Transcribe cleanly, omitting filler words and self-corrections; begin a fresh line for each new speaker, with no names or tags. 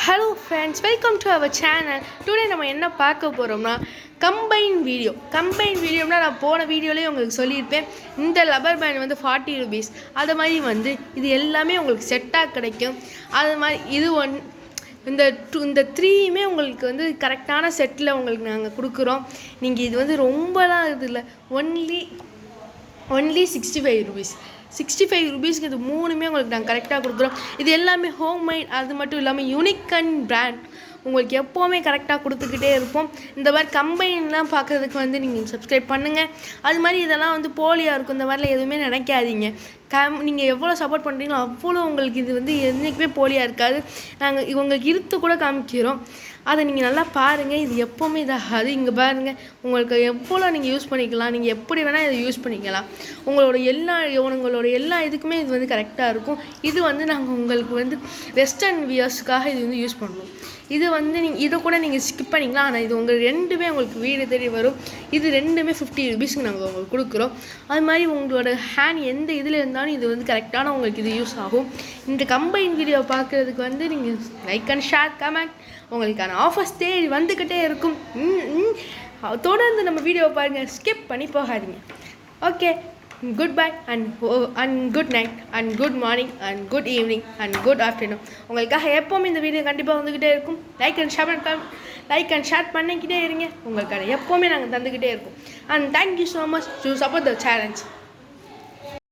Hello friends, welcome to our channel. Today நம்ம என்ன பார்க்க போகிறோம்னா கம்பைன் வீடியோனா நான் போன வீடியோலேயே உங்களுக்கு சொல்லியிருப்பேன். இந்த லப்பர் பேண்ட் வந்து 40 rupees. அது மாதிரி இது எல்லாமே உங்களுக்கு செட்டாக கிடைக்கும். அது மாதிரி இது இந்த த்ரீயுமே உங்களுக்கு கரெக்டான செட்டில் உங்களுக்கு நாங்கள் கொடுக்குறோம். நீங்கள் இது ரொம்பலாம் இது இல்லை, ஒன்லி 65 rupees. 65 rupeesக்கு இது மூணுமே உங்களுக்கு நாங்கள் கரெக்டாக கொடுக்குறோம். இது எல்லாமே ஹோம்மேட். அது மட்டும் இல்லாமல் யூனிக் அண்ட் பிராண்ட் உங்களுக்கு எப்போவுமே கரெக்டாக கொடுத்துக்கிட்டே இருப்போம். இந்த மாதிரி கம்பெனிலாம் பார்க்குறதுக்கு நீங்கள் சப்ஸ்கிரைப் பண்ணுங்கள். அது மாதிரி இதெல்லாம் போலியாக இருக்கும், இந்த மாதிரிலாம் எதுவுமே நினைக்காதீங்க. நீங்கள் எவ்வளோ சப்போர்ட் பண்ணுறீங்களோ அவ்வளோ உங்களுக்கு இது என்றைக்குமே போலியாக இருக்காது. நாங்கள் உங்களுக்கு இருத்து கூட காமிக்கிறோம், அதை நீங்கள் நல்லா பாருங்கள். இது எப்போவுமே இதாகாது. இங்கே பாருங்கள், உங்களுக்கு எவ்வளோ நீங்கள் யூஸ் பண்ணிக்கலாம், நீங்கள் எப்படி வேணால் இதை யூஸ் பண்ணிக்கலாம். உங்களோட எல்லா இதுக்குமே இது கரெக்டாக இருக்கும். இது நாங்கள் உங்களுக்கு வெஸ்டர்ன் வியர்ஸுக்காக இது யூஸ் பண்ணுவோம். இது நீங்கள் இதை கூட நீங்கள் ஸ்கிப் பண்ணிக்கலாம். ஆனால் இது ரெண்டுமே உங்களுக்கு வீடு தேடி வரும். இது ரெண்டுமே 50 rupeesக்கு நாங்கள் உங்களுக்கு கொடுக்குறோம். அது மாதிரி உங்களோட ஹேண்ட் எந்த இதில் இருந்தாலும் இது கரெக்டான உங்களுக்கு இது யூஸ் ஆகும். இந்த கம்பைன் வீடியோ பார்க்குறதுக்கு நீங்கள் லைக் அண்ட் ஷேர், கமெண்ட். உங்களுக்கான ஆஃபர்ஸ் தேடி வந்துக்கிட்டே இருக்கும். தொடர்ந்து நம்ம வீடியோவை பாருங்கள், ஸ்கிப் பண்ணி போகாதீங்க. Okay, goodbye and good night and good morning and good evening and good afternoon. உங்களுக்காக எப்போவுமே இந்த வீடியோ கண்டிப்பாக வந்துக்கிட்டே இருக்கும். லைக் அண்ட் ஷேர் பண்ணிக்கிட்டே இருங்க. உங்களுக்கான எப்போவுமே நாங்கள் தந்துக்கிட்டே இருக்கோம். And thank you so much to support the challenge.